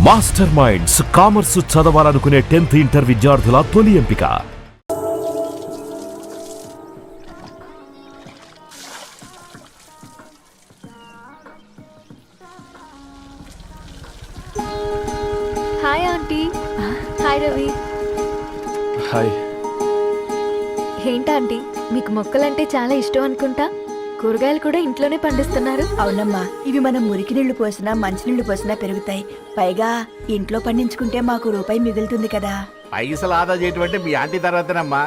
Master minds commerce చదవాలనుకునే 10th inter విద్యార్థుల తొలి ఎంపిక. Hi aunty. Hi Ravi. Hi. ఏంటంటీ మీకు మొక్కలంటే చాలా ఇష్టం అనుకుంటా. కూరగాయలు కూడా ఇంట్లోనే పండిస్తున్నారు. అవునమ్మా, ఇవి మనం మురికి నీళ్లు పోసినా మంచినీళ్లు పోసినా పెరుగుతాయి. పైగా ఇంట్లో పండించుకుంటే మాకు రూపాయి మిగులుతుంది కదా. పైసలు ఆదా చేయటం మీ ఆంటీ తర్వాతనమ్మా.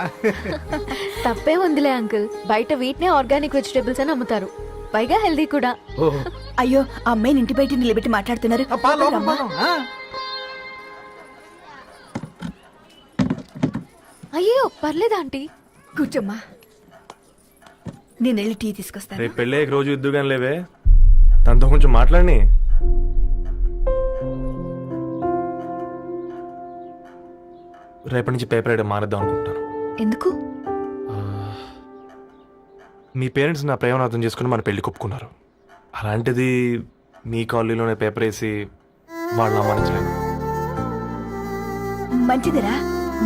తప్పే ఉందిలే అంకుల్, బయట వీటినే ఆర్గానిక్ వెజిటేబుల్స్ అని అమ్ముతారు, పైగా హెల్దీ కూడా. అయ్యో, ఆ అమ్మాయిని ఇంటి బయట నిలబెట్టి మాట్లాడుతున్నారు. రమ్మా. అయ్యో పర్లేదు ఆంటీ, కూర్చోమ్మా, నేను వెళ్ళి టీ తీసుకొస్తాను. రేపు పెళ్ళి రోజు ఇద్దుగాని లేవే, తనతో కొంచెం మాట్లాడి. రేపటి నుంచి పేపర్ వేయడం మానేద్దాం అనుకుంటాను. ఎందుకు? మీ పేరెంట్స్ నా ప్రేమను అర్థం చేసుకుని మన పెళ్లి కొప్పుకున్నారు. అలాంటిది మీ కాలనీలోనే పేపర్ వేసి వాళ్ళని అవమానించలేను. మంచిదిరా,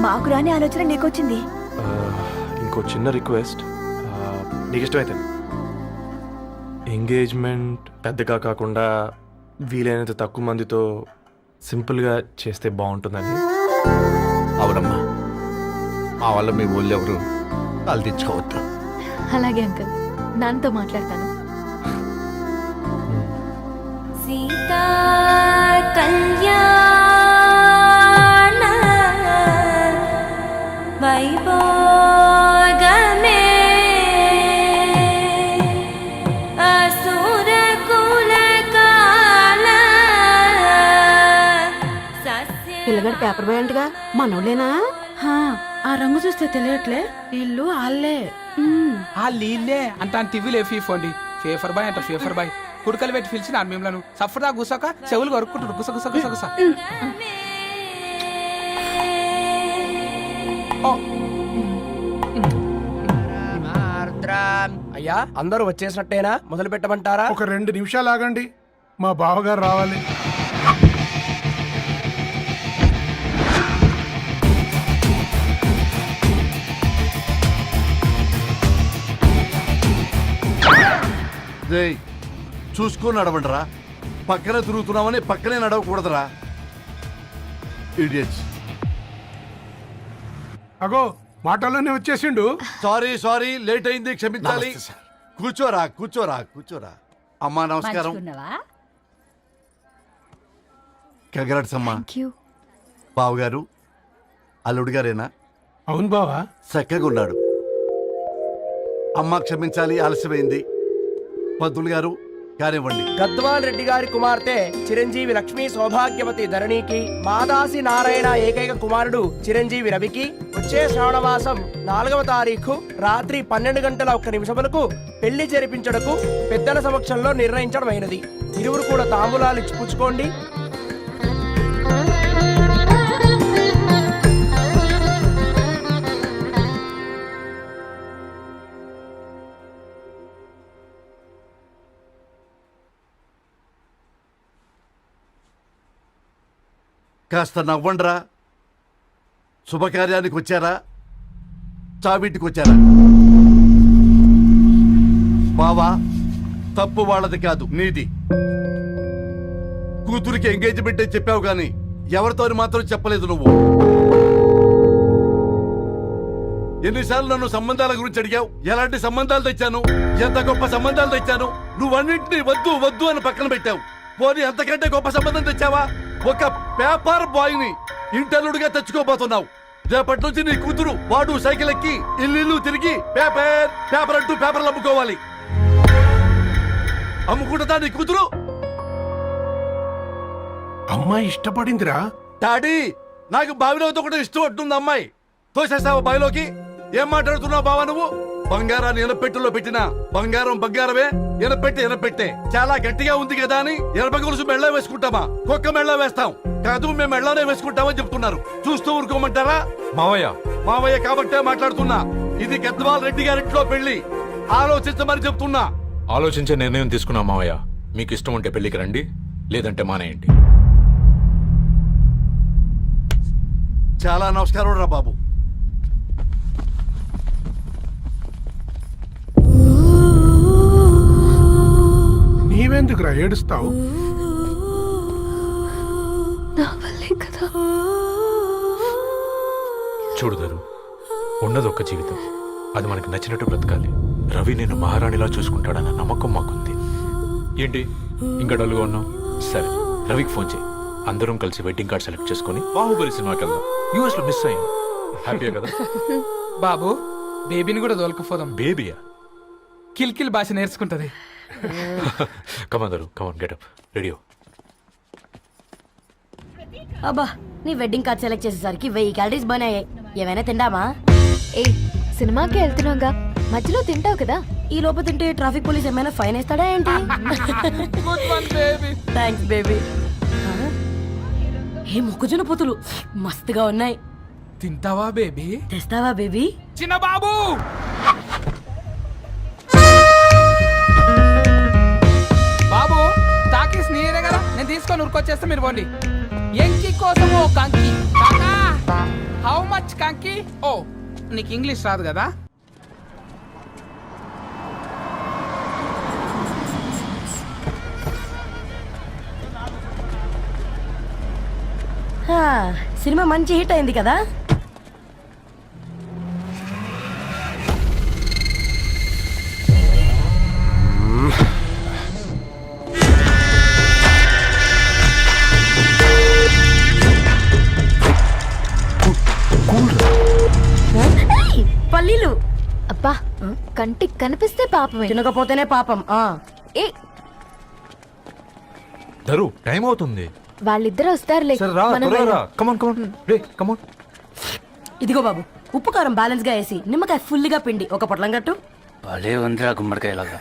మాకు రాని ఆలోచన నీకొచ్చింది. ఇంకో చిన్న రిక్వెస్ట్, నీకు ఇష్టమైతే ఎంగేజ్మెంట్ పెద్దగా కాకుండా వీలైనంత తక్కువ మందితో సింపుల్గా చేస్తే బాగుంటుందని. అవునమ్మా, మా వల్ల మీ ఊళ్ళో ఎవరు వాళ్ళు తెచ్చుకోవద్దు. అలాగే అంకుల్, నాన్నతో మాట్లాడతాను. సీతా కళ్యాణ వైభోగమే అసుర కులకాల పిల్లగాడు పేపర్ బాయ్ అంటగా మనోళ్ళేనా? ఆ రంగు చూస్తే తెలియట్లే, ఇల్లు ఆళ్ళే. ఆ లీల్లే అంత టీవీలో ఫీఫోండి. ఫేఫర్ బాయ్ అంట, ఫేఫర్ బాయ్. కుడుకలు పెట్టి పిలిచిన మిమ్మల్ని సఫర్దా గుసక చెవులు కొరుక్కుంటారు. గుస గుస గుస గుస. అయ్యా, అందరూ వచ్చేసినట్టేనా? మొదలు పెట్టమంటారా? ఒక 2 నిమిషాలు ఆగండి, మా బావగారు రావాలి. చూసుకొని నడవండిరా. పక్కనే తిరుగుతున్నామని పక్కనే నడవకూడదురా. ఇడియట్స్. అగో, మాటల్లోనే వచ్చేసిండు. సారీ లేట్ అయింది, క్షమించాలి. కూర్చోరా కూర్చోరా కూర్చోరా. అమ్మా నమస్కారం. కంగ్రాట్స్ అమ్మా. బావగారు అల్లుడు గారేనా? అవును బావా, చక్కగా ఉన్నాడు. అమ్మ క్షమించాలి, ఆలస్యమైంది. పంతులు గారు కానివ్వండి. గద్వాల్ రెడ్డి గారి కుమార్తె చిరంజీవి లక్ష్మీ సౌభాగ్యవతి ధరణికి, మాదాసి నారాయణ ఏకైక కుమారుడు చిరంజీవి రవికి వచ్చే శ్రావణమాసం 4వ తారీఖు రాత్రి 12:01 పెళ్లి జరిపించడకు పెద్దల సమక్షంలో నిర్ణయించడమైనది. ఇరువురు కూడా తాంబూలాలు ఇచ్చి పుచ్చుకోండి. కాస్త నవ్వండ్రా. శుభకార్యానికి వచ్చారా, చావింటికి వచ్చారా? బావా, తప్పు వాళ్ళది కాదు, నీది. కూతురికి ఎంగేజ్మెంట్ అని చెప్పావు గాని ఎవరితో మాత్రం చెప్పలేదు నువ్వు. ఎన్నిసార్లు నన్ను సంబంధాల గురించి అడిగావు? ఎలాంటి సంబంధాలు తెచ్చాను, ఎంత గొప్ప సంబంధాలు తెచ్చాను. నువ్వన్నింటినీ వద్దు వద్దు అని పక్కన పెట్టావు. పోనీ అంతకంటే గొప్ప సంబంధం తెచ్చావా? ఒక పేపర్ బాయ్ ని ఇంటర్లుడిగా తెచ్చుకోబోతున్నావు. రేపటి నుంచి నీ కూతురు వాడు సైకిల్ ఎక్కి ఇల్లు తిరిగి పేపర్ అంటూ పేపర్లు అమ్ముకోవాలి. అమ్ముకుంటుందా నీ కూతురు? అమ్మాయి ఇష్టపడిందిరా. డాడీ, నాకు బావిలో కూడా ఇష్టం ఉంటుంది. అమ్మాయి తోసేస్తావా బావిలోకి? ఏం మాట్లాడుతున్నావు బావా నువ్వు? బంగారాన్ని ఎనపెట్టులో పెట్టినా బంగారం బంగారమే, ఎనపెట్టే చాలా గట్టిగా ఉంది కదా అని ఎనప గొలుసు మెళ్ళ వేసుకుంటామా? కుక్క మెళ్ళ వేస్తాం కాదు, మేము మెళ్ళనే వేసుకుంటామని చెప్తున్నారు. చూస్తూ ఊరుకోమంటారా? మావయ్య కాబట్టే మాట్లాడుతున్నా. ఇది గద్వాల్ రెడ్డి గారింట్లో పెళ్లి, ఆలోచించమని చెప్తున్నా. ఆలోచించే నిర్ణయం తీసుకున్నా మావయ్య. మీకు ఇష్టం ఉంటే పెళ్లికి రండి, లేదంటే మానేయండి. చాలా నమస్కారం రా బాబు. నీవెందుకురా ఏడుస్తావు? నా వల్లే కదా. చూడుదరు, ఉన్నది ఒక్క జీవితం, అది మనకి నచ్చినట్టు బ్రతకాలి. రవి నేను మహారాణిలా చూసుకుంటాడన్న నమ్మకం మాకుంది. ఏంటి ఇంకా డల్గా ఉన్నావు? సరే, రవికి ఫోన్ చేయి. అందరం కలిసి వెడ్డింగ్ కార్డ్ సెలెక్ట్ చేసుకుని బాహుబలి సినిమాకి వెళ్దాం. యూఎస్ లో మిస్ అయ్యాం. హ్యాపీయా కదా? బాబు బేబీని కూడా దొలకపోదాం. బేబీయా? కిల్కిల్ భాష నేర్చుకుంటది. కమాందరు, కమాన్ గెటప్ రెడియో. అబ్బా, నీ వెడ్డింగ్ కార్డ్ సెలెక్ట్ చేసేసరికి 1000 క్యాలరీస్ బర్న్ అయ్యాయి. ఏమైనా తిండామా? ఏ సినిమాకి వెళ్తున్నాగా, మధ్యలో తింటావు కదా. ఈ లోపు తింటే ట్రాఫిక్ పోలీస్ ఏమైనా ఫైన్ వేస్తాడా ఏంటి? Thanks baby. ఏ మొక్కజొన్న పొతులు మస్తుగా ఉన్నాయి. తింటావా బేబీ? తెస్తావా బేబీ? చిన్న బాబు బాబు టాకీస్ నీరే కదా, నేను తీసుకొని ఉరికొచ్చేస్తే మీరు పోండి. ఎంకి కోసం ఓ కంకి. హౌ మచ్ కంకి? ఓ నీకు ఇంగ్లీష్ రాదు కదా. సినిమా మంచి హిట్ అయింది కదా. పల్లీలు అబ్బా, కంటికి కనిపిస్తే పాపమే, తినకపోతేనే పాపం. ఏ దరు, టైం అవుతుంది. వాళ్ళిద్దరు వస్తారులే. మనం వెళ్దాం. కమాన్ కమాన్ రే కమాన్. ఇదిగో బాబు, ఉప్పు కారం బ్యాలెన్స్ గా వేసి నిమ్మకాయ ఫుల్ గా పిండి ఒక పొట్లం కట్టు. భలే ఉందిరా గుమ్మడికాయలాగా.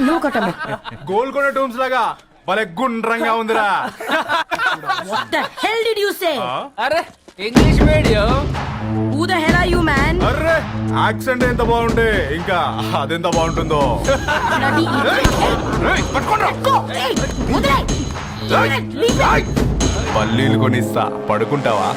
నువ్వు కట్టమ్మ. గోల్కొండ టూమ్స్ లాగా భలే గుండ్రంగా ఉందిరా. What the hell did you say? అరే English medium. Who the hell are you, man? Array, accent ఎంత బాగుంటే ఇంకా అదెంత బాగుంటుందో. Bloody Hey, వదిలేయ్. Leave it. పల్లీలు కొనిస్తా, పడుకుంటావా?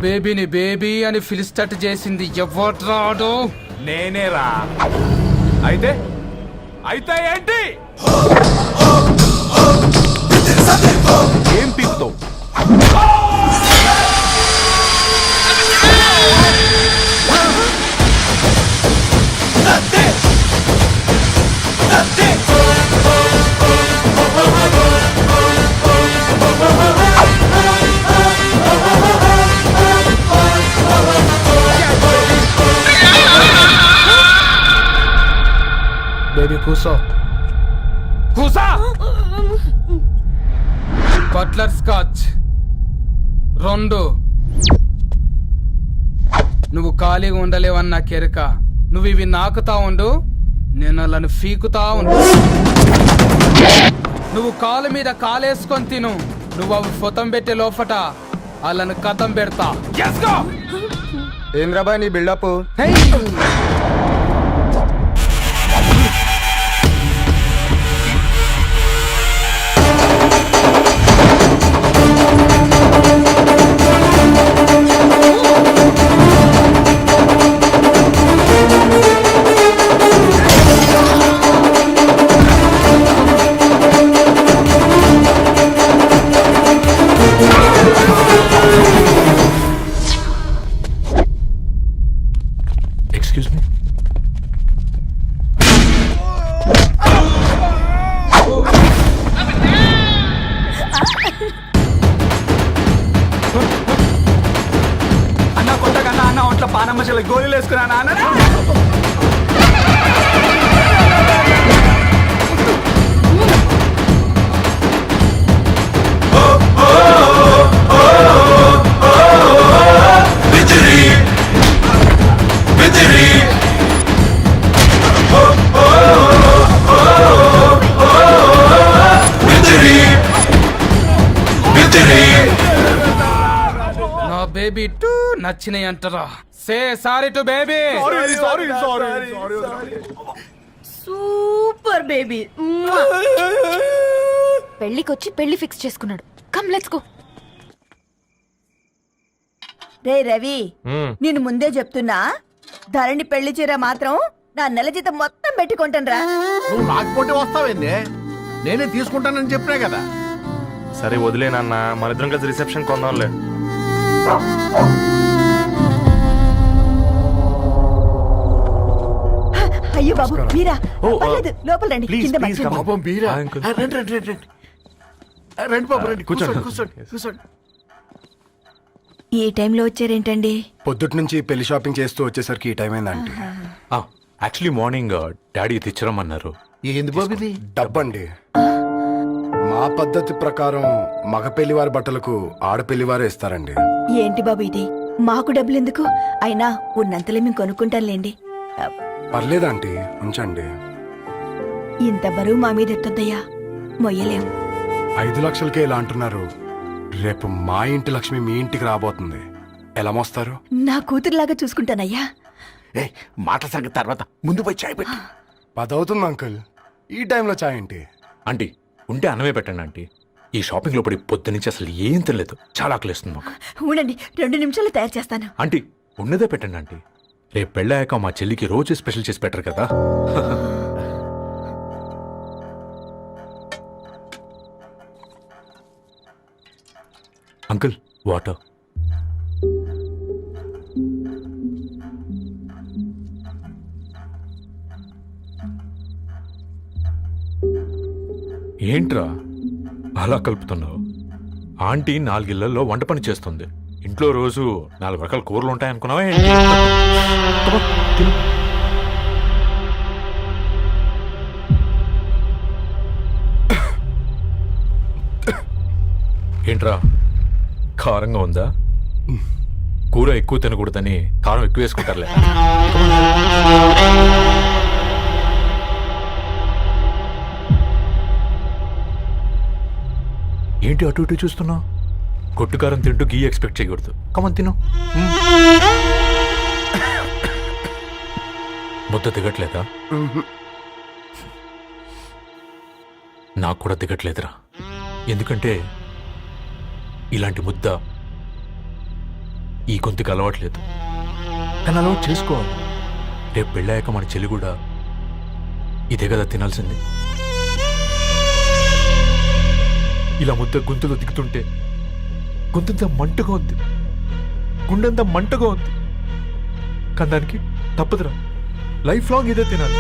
బేబీని బేబీ అని ఫిలిస్టట్ చేసింది ఎవడ్రాడు? నేనేరా. అయితే అయితే ఏంటి? ఏం పీకుతావు? బేబీ కూసో, కూసా. Buttler scotch 2. నువ్వు ఖాళీగా ఉండలేవన్న కెరక. నువ్వు ఇవి నాకుతా ఉండు, నేను వాళ్ళని ఫీకుతా ఉండు. నువ్వు కాలు మీద కాలేసుకొని తిను. నువ్వు అవి ఫొతం పెట్టే లోపట వాళ్ళని కథం పెడతా. ఏంద్రాబాయ్ నీ బిల్డప్? Excuse me? పానమ్మ చెల్లి గోళీలు వేసుకున్నా నాన్న. నా బేబీ టూ నచ్చినాయి అంటారా? Say sorry to baby. Super baby. పెళ్లికొచ్చి పెళ్లి ఫిక్స్ చేసుకున్నాడు. Come let's go. రే రవి, నేను ముందే చెప్తున్నా, ధరణి పెళ్లి చీర మాత్రం నా నెల జీతం మొత్తం పెట్టుకుంటాను రా. నువ్వు రాకపోతే వస్తావేంది? నేనే తీసుకుంటానని చెప్పినా కదా. సరే వదిలేనన్నా, మన ఇద్దరం కలిసి రిసెప్షన్ కొందాంలే. అయ్యో బాబు మీరా? పర్లేదు, లోపల రండి. కింద మంచం. పాపం బీరా. ఆ, అంకుల్. రండి రండి రండి రండి. రండి బాబు రండి. కూర్చోండి కూర్చోండి కూర్చోండి. ఈ టైంలో వచ్చారేంటండి? పొద్దుటి నుంచి పెళ్లి షాపింగ్ చేస్తూ వచ్చేసరికి ఈ టైం అయిందండి. యాక్చువల్లీ మార్నింగ్ డాడీ తెచ్చరమన్నారు. ఏంది బాబు ఇది? డబ్బండి. మా పద్ధతి ప్రకారం మగ పెళ్లివారి బట్టలకు ఆడపెళ్లివారే ఇస్తారండి. ఏంటి బాబు ఇది? మాకు డబ్బులు ఎందుకు? అయినా ఉన్నంతలే మేము కొనుక్కుంటాంలేండి. పర్లేదంటీ, ఉంచండి. ఇంత బరువు మా మీద ఎత్తొద్దయ్యా, మొయ్యలేం. 5 లక్షలకే ఇలా అంటున్నారు. రేపు మా ఇంటి లక్ష్మి మీ ఇంటికి రాబోతుంది. ఎలా మోస్తారు? నా కూతురులాగా చూసుకుంటానయ్యా. మాట సంగతి తర్వాత, ముందు పోయి చాయ్ పెట్టి. 10 అవుతుంది అంకుల్. ఈ టైంలో చాయ్ ఏంటి? ఆంటీ ఉంటే అన్నమే పెట్టండి ఆంటీ. ఈ షాపింగ్ లో పడి పొద్దు నుంచి అసలు ఏం తినలేదు. చాలా ఆకలిస్తుంది మాకు. ఉండండి, 2 నిమిషాలు తయారు చేస్తాను. ఆంటీ ఉన్నదే పెట్టండి ఆంటీ. రేపు పెళ్ళాక మా చెల్లికి రోజు స్పెషల్ చేసి పెట్టరు కదా. Uncle water. ఏంట్రా అలా కలుపుతున్నావు? ఆంటీ 4 ఇళ్లలో వంట పని చేస్తుంది. ఇంట్లో రోజు 4 రకాల కూరలు ఉంటాయనుకున్నావా? ఏంట్రా కారంగా ఉందా? కూర ఎక్కువ తినకూడదని కారం ఎక్కువ వేసుకుంటారులే. ఏంటి అటు ఇటు చూస్తున్నావు? కొట్టుకారం తింటూ గీ ఎక్స్పెక్ట్ చేయకూడదు. కమన్ తిను. ముద్ద దిగట్లేదా? నాకు కూడా దిగట్లేదురా. ఎందుకంటే ఇలాంటి ముద్ద ఈ గొంతుకి అలవాట్లేదు. కానీ అలవాటు చేసుకోవాలి. రేపు పెళ్ళాక మన చెల్లి కూడా ఇదే కదా తినాల్సింది. ఇలా ముద్ద గొంతులో దిగుతుంటే గొంతంతా మంటగా ఉంది, గుండెంతా మంటగా ఉంది. కానీ దానికి తప్పదురా, లైఫ్ లాంగ్ ఇదే తినాలి.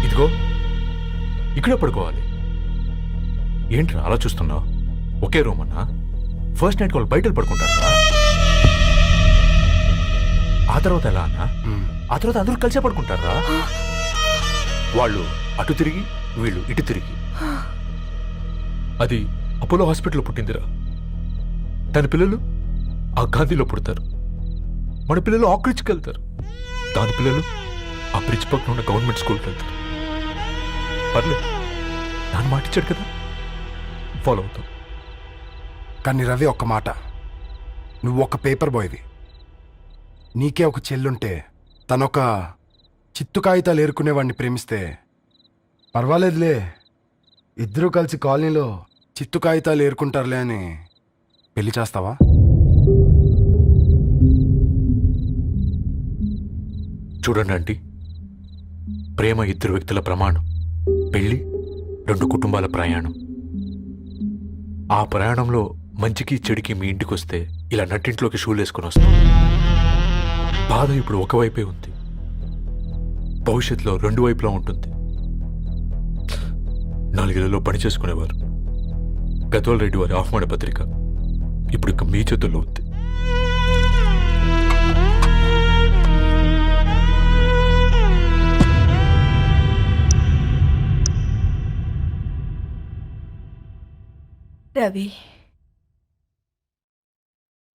ఇదిగో ఇక్కడే పడుకోవాలి. ఏంట్రా అలా చూస్తున్నావు? ఒకే రూమ్ అన్నా? ఫస్ట్ నైట్ వాళ్ళు బయట పడుకుంటారా? ఆ తర్వాత ఎలా అన్నా? ఆ తర్వాత అందరూ కలిసే పడుకుంటారా? వాళ్ళు అటు తిరిగి వీళ్ళు ఇటు తిరిగి. అది అపోలో హాస్పిటల్లో పుట్టిందిరా. దాని పిల్లలు ఆ గాంధీలో పుడతారు. మన పిల్లలు ఆక్రిచ్కి వెళ్తారు. దాని పిల్లలు ఆ బ్రిడ్జ్ పక్కన ఉన్న గవర్నమెంట్ స్కూల్కి వెళ్తారు. పర్లేదు, దాన్ని మాటిచ్చాడు కదా, ఫాలో అవుతాం. కానీ రవి, ఒక్క మాట, నువ్వు ఒక పేపర్ బాయ్వి. నీకే ఒక చెల్లుంటే తనొక చిత్తు కాగితాలు ఏరుకునేవాడిని ప్రేమిస్తే పర్వాలేదులే, ఇద్దరూ కలిసి కాలనీలో చిత్తు కాగితాలు ఏరుకుంటారులే అని పెళ్లి చేస్తావా? చూడండి ఆంటీ, ప్రేమ 2 వ్యక్తుల ప్రమాణం, పెళ్లి 2 కుటుంబాల ప్రయాణం. ఆ ప్రయాణంలో మంచికి చెడుకి మీ ఇంటికి వస్తే ఇలా నట్టింట్లోకి షూలేసుకొని వస్తాం. బాధ ఇప్పుడు ఒకవైపే ఉంది, భవిష్యత్తులో 2 వైపులా ఉంటుంది. 4 ఇళ్లలో పని చేసుకునేవారు. గద్వాల్ రెడ్డి వారి ఆహ్వాన పత్రిక ఇప్పుడు ఇక మీ చేతుల్లో ఉంది. రవి,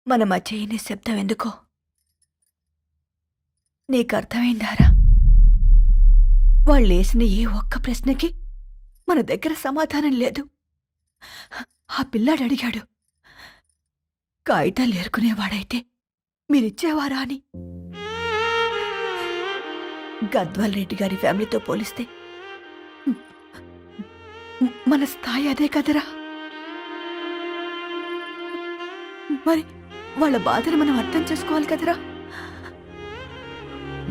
మన మధ్య ఈ నిశ్శబ్దం ఎందుకో నీకు అర్థమైందారా? వాళ్ళేసిన ఏ ఒక్క ప్రశ్నకి మన దగ్గర సమాధానం లేదు. ఆ పిల్లాడు అడిగాడు, కాగితాలు ఏరుకునేవాడైతే మీరిచ్చేవారా అని. గద్వాల్ రెడ్డి గారి ఫ్యామిలీతో పోలిస్తే మన స్థాయి అదే కదరా. మరి వాళ్ళ బాధను మనం అర్థం చేసుకోవాలి కదరా.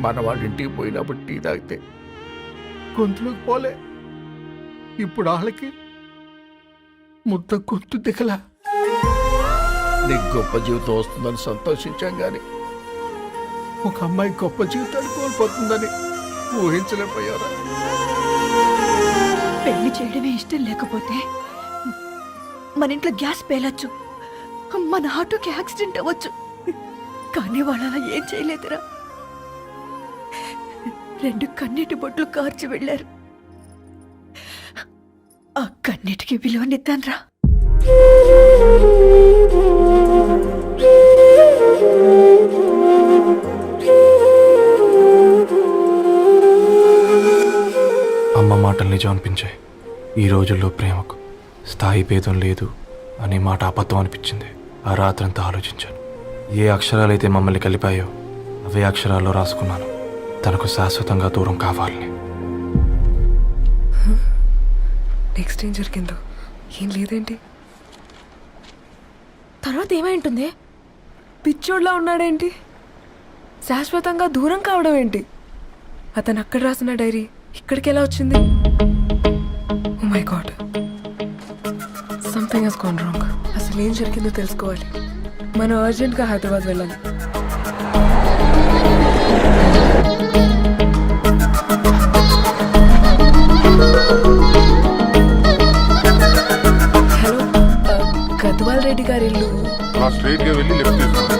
మన వాళ్ళ ఇంటికి పోయినప్పుడు టీ తాగితే గొంతులోకి పోలే, ఇప్పుడు వాళ్ళకి ముద్ద గొంతు దిగలా. నీకు గొప్ప జీవితం వస్తుందని సంతోషించాం గాని ఒక అమ్మాయి గొప్ప జీవితాన్ని కోల్పోతుందని ఊహించలేకపోయారా? పెళ్లి చేయడమే ఇష్టం లేకపోతే మన ఇంట్లో గ్యాస్ పేలొచ్చు, మన ఆటోకి యాక్సిడెంట్ అవ్వచ్చు, కానీ వాళ్ళు అలా ఏం చేయలేదురా. 2 కన్నీటి బొట్లు కార్చి వెళ్ళారు. ఆ కన్నీటికి విలువనిద్దాన్రా. అమ్మ మాటలు నిజం అనిపించాయి. ఈ రోజుల్లో ప్రేమకు స్థాయి భేదం లేదు అనే మాట అబద్ధం అనిపించింది. ఆ రాత్రంతా ఆలోచించాను. ఏ అక్షరాలైతే మమ్మల్ని కలిపాయో అవే అక్షరాల్లో రాసుకున్నాను, తనకు శాశ్వతంగా దూరం కావాలని. నెక్స్ట్ ఏం జరిగిందో ఏం లేదేంటి? తర్వాత ఏమైంటుంది? పిచ్చోడ్లా ఉన్నాడేంటి? శాశ్వతంగా దూరం కావడం ఏంటి? అతను అక్కడ రాసిన డైరీ ఇక్కడికి ఎలా వచ్చింది? Oh my god, something has gone wrong. అసలు ఏం జరిగిందో తెలుసుకోవాలి. మనం అర్జెంట్గా హైదరాబాద్ వెళ్ళాలి. హలో, గద్వాల్ రెడ్డి గారి ఇల్లు. స్ట్రైట్గా వెళ్ళి లెఫ్ట్ తీసుకోండి.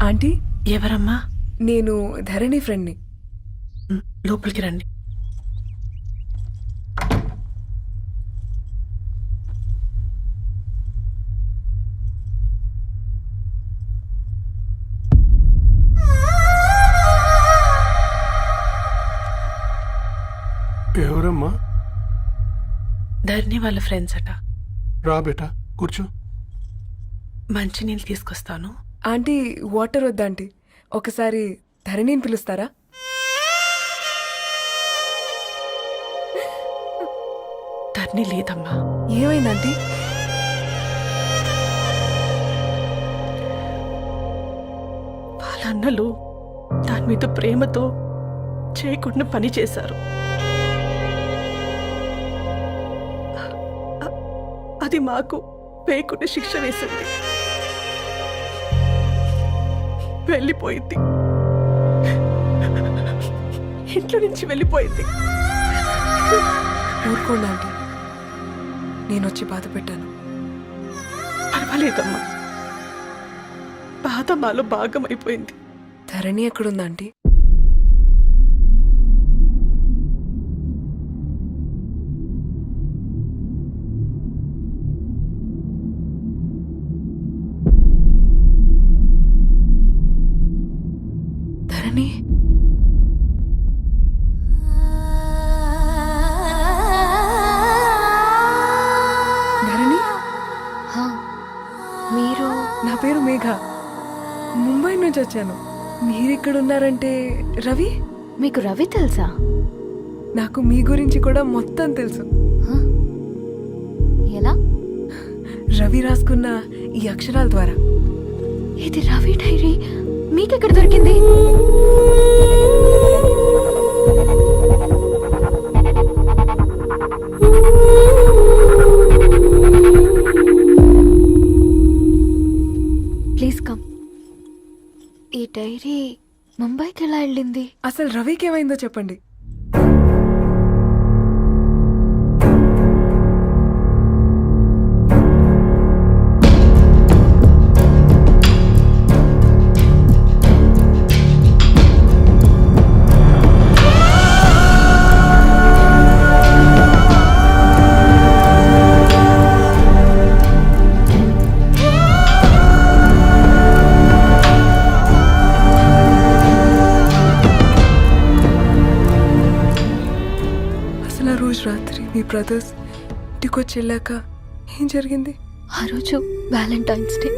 ఆంటీ, ఎవరమ్మా? నేను ధరణి ఫ్రెండ్ని. లోపలికి రండి. ఎవరమ్మా? ధరణి వాళ్ళ ఫ్రెండ్స్ అట. రా బేటా, కూర్చో. మంచినీళ్ళు తీసుకొస్తాను. ఆంటీ, వాటర్ వద్దాంటీ, ఒకసారి ధరణిని పిలుస్తారా? ధరణి లేదమ్మా. ఏమైందంటీ? వాళ్ళ అన్నలు దాని మీద ప్రేమతో చేయకుండా పని చేశారు. అది మాకు పేయకుండా శిక్ష వేసింది. వెళ్ళిపోయింది, ఇంట్లో నుంచి వెళ్ళిపోయింది. ఊరుకోండి ఆంటీ, నేను వచ్చి బాధ పెట్టాను. పర్వాలేదమ్మా, బాధ మాలో భాగం అయిపోయింది. ధరణి ఎక్కడుందా ఆంటీ? ధరణి, ధరణి, మీరు? నా పేరు మేఘ, ముంబై నుంచి వచ్చాను. మీరు ఇక్కడ ఉన్నారంటే రవి? మీకు రవి తెలుసా? నాకు మీ గురించి కూడా మొత్తం తెలుసు. ఎలా? రవి రాసుకున్న ఈ అక్షరాల ద్వారా. ఇది రవి డైరీ మీకెక్కడ దొరికింది? Please come. ఈ డైరీ ముంబైకి ఎలా వెళ్ళింది? అసలు రవికి ఏమైందో చెప్పండి. అసలు ఆ రోజు రాత్రి మీ బ్రదర్స్ ఇంటికొచ్చి వెళ్ళాక ఏం జరిగింది? ఆ రోజు వ్యాలంటైన్స్ డే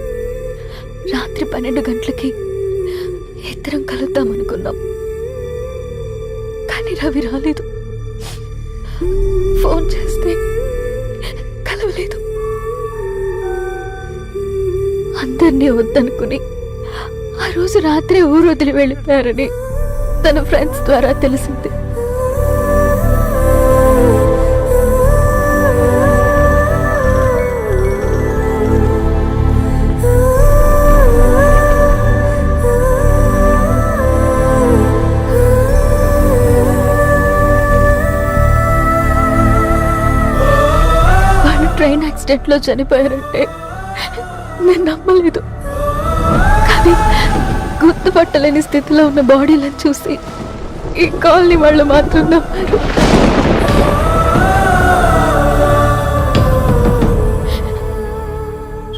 రాత్రి 12 గంటలకి ఇద్దరం కలుద్దామనుకున్నాం. కానీ రవి రాలేదు. ఫోన్ చేస్తే కలవలేదు. అందరినీ వద్దనుకుని ఆ రోజు రాత్రి ఊరు వదిలి వెళ్ళిపోయారని తన ఫ్రెండ్స్ ద్వారా తెలిసింది. ట్రైన్ యాక్సిడెంట్ లో చనిపోయారంటే నేను నమ్మలేదు. కానీ గుర్తుపట్టలేని స్థితిలో ఉన్న బాడీలను చూసి ఈ కాలనీ వాళ్ళు మాత్రం నమ్మారు.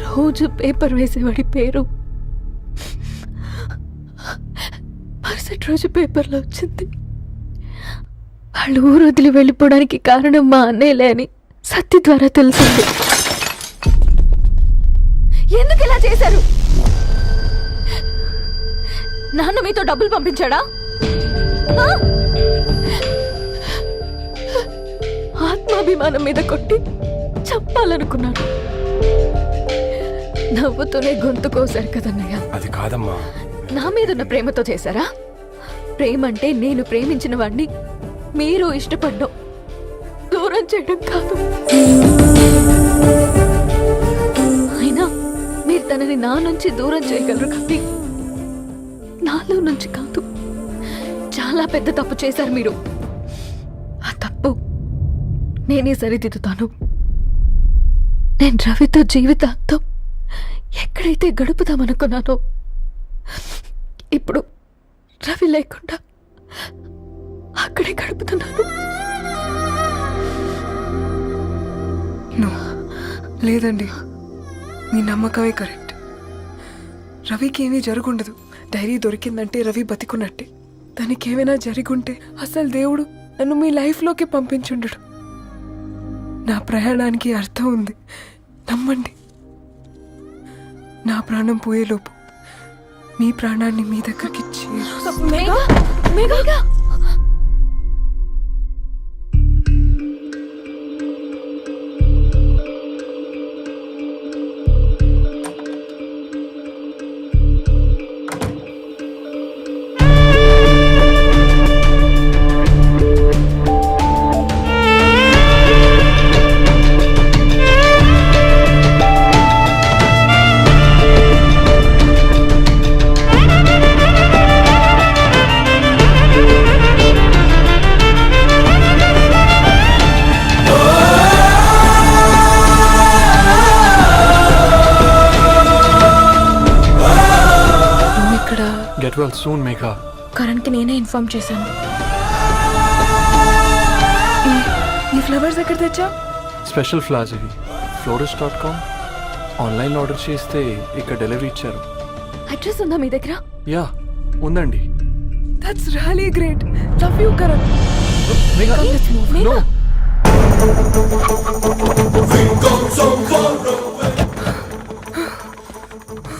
రోజు పేపర్ వేసేవాడి పేరు మరుసటి రోజు పేపర్లో వచ్చింది. వాళ్ళు ఊరు వదిలి వెళ్ళిపోవడానికి కారణం మా అన్నయ్యలే అని సత్య ద్వారా తెలిసింది. ఎందుకు ఇలా చేశారు? నాన్న మీతో డబ్బులు పంపించాడా? ఆత్మాభిమానం మీద కొట్టి చంపాలనుకున్నాడు. నవ్వుతూనే గొంతు కోసారు కదన్నయ్య. అది కాదమ్మా. నా మీదున్న ప్రేమతో చేశారా? ప్రేమంటే నేను ప్రేమించిన వాడిని మీరు ఇష్టపడ్డం, దూరం చేయడం కాదు. అయినా మీరు తనని నా నుంచి దూరం చేయగలరు కానీ నాలో నుంచి కాదు. చాలా పెద్ద తప్పు చేశారు మీరు. ఆ తప్పు నేనే సరిదిద్దుతాను. నేను రవితో జీవితాంతం ఎక్కడైతే గడుపుదామనుకున్నానో ఇప్పుడు రవి లేకుండా అక్కడే గడుపుతున్నాను. లేదండి, మీ నమ్మకమే కరెక్ట్. రవికి ఏమీ జరుగుండదు. డైరీ దొరికిందంటే రవి బతికున్నట్టే. తనకి ఏమైనా జరుగుంటే అసలు దేవుడు నన్ను మీ లైఫ్లోకి పంపించుండడు. నా ప్రయాణానికి అర్థం ఉంది, నమ్మండి. నా ప్రాణం పోయేలోపు మీ ప్రాణాన్ని మీ దగ్గరికి Get well soon, Megha. కరణ్కి నేనే ఇన్ఫార్మ్ చేశాను. ఈ ఫ్లవర్స్ ఎక్కడ తెచ్చా? స్పెషల్ ఫ్లవర్స్ ఇవి. florist.com ఆన్లైన్ ఆర్డర్ చేస్తే ఇక్కడ డెలివరీ ఇచ్చారు. అడ్రస్ ఉందా మీ దగ్గర? యా ఉందండి. That's really great. Love you Karan. No.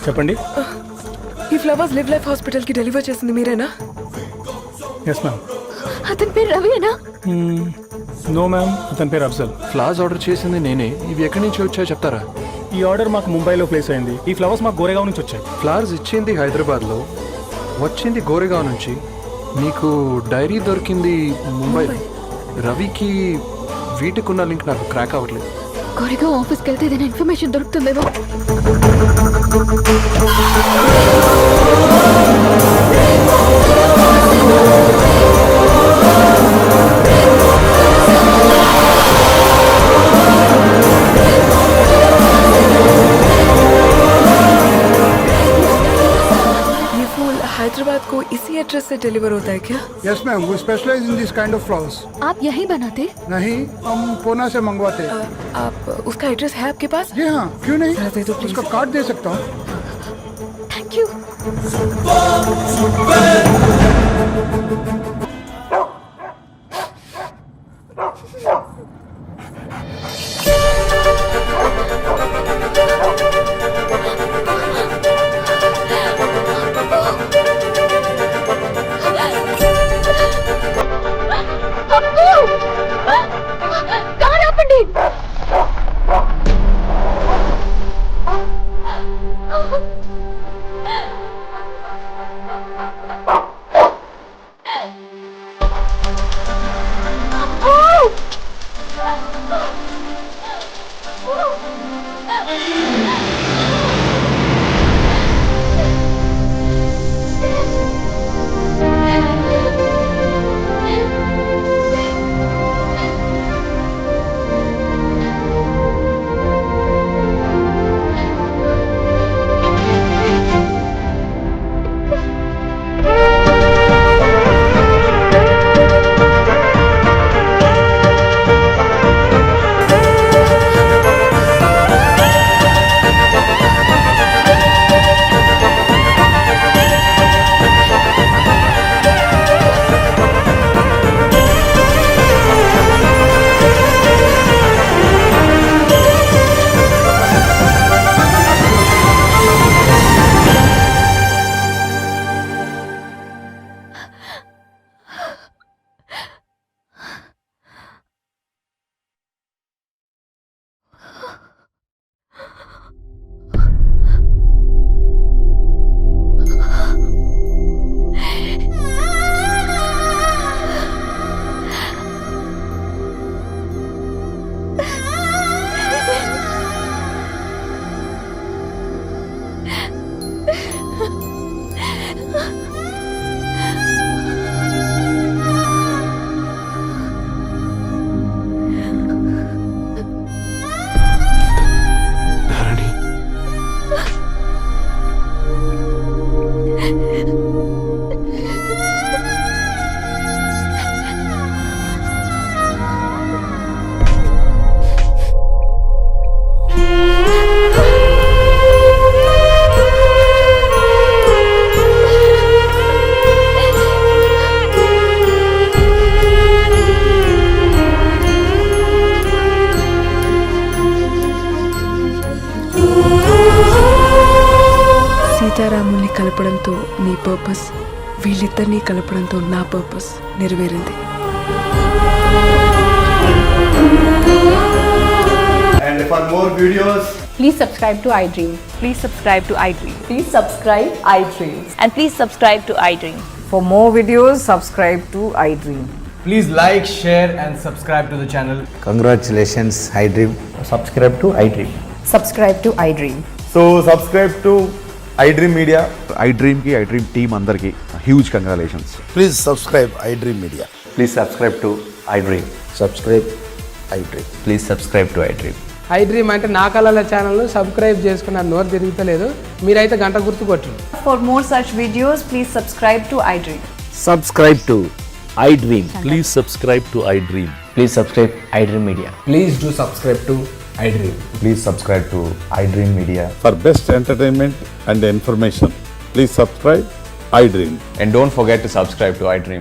చెప్పండి. ఈ ఫ్లవర్స్ లివ్ లైఫ్ హాస్పిటల్కి డెలివర్ చేసింది మీరేనా? Yes ma'am. అతని పేరు రవినా? నో మ్యామ్, అతని పేరు అఫ్జల్. ఫ్లవర్స్ ఆర్డర్ చేసింది నేనే. ఇవి ఎక్కడి నుంచి వచ్చాయో చెప్తారా? ఈ ఆర్డర్ మాకు ముంబైలో ప్లేస్ అయింది. ఈ ఫ్లవర్స్ మాకు గోరేగావ్ నుంచి వచ్చాయి. ఫ్లవర్స్ ఇచ్చింది హైదరాబాద్లో, వచ్చింది గోరేగావ్ నుంచి. మీకు డైరీ దొరికింది ముంబై. రవికి వీటికున్న లింక్ నాకు క్రాక్ అవ్వట్లేదు. కోరిగా ఆఫీస్కి వెళ్తే ఏదైనా ఇన్ఫర్మేషన్ దొరుకుతుందేమో. ये फूल हैदराबाद को इसी एड्रेस से डिलीवर होता है क्या? यस मैम, वो specialise in this kind of flowers. आप यही बनाते? नहीं, हम पूना से मंगवाते हैं. आप उसका एड्रेस है आपके पास? जी हाँ, क्यों नहीं. जरा दे दो प्लीज. उसका कार्ड दे सकता हूँ. Thank you. కార్ ఆపండి. సీతారాముల్ని కలపడంతో నీ పర్పస్, వీళ్ళిద్దరినీ కలపడంతో నా పర్పస్ నెరవేరింది. And for more videos, Please subscribe to iDream. Please subscribe to iDream. Please subscribe iDream. And please subscribe to iDream. For more videos, subscribe to iDream. Please like, share and subscribe to the channel. congratulations, iDream. Subscribe to iDream. Subscribe to iDream. So subscribe to iDream Media. iDream ki iDream team andarki huge congratulations. Please subscribe iDream Media. Please subscribe to iDream. Subscribe iDream. Please subscribe to iDream. iDream అంటే నా కళల channel subscribe చేసుకున్న నోరు తిరుగుతలేదు. మీరైతే గంట గుర్తు కొట్టండి. For more such videos, please subscribe to iDream. Subscribe to iDream. Please subscribe to iDream. Please subscribe iDream Media. Please do subscribe to iDream. Please subscribe to iDream Media. For best entertainment and information, please subscribe iDream. And don't forget to subscribe to iDream.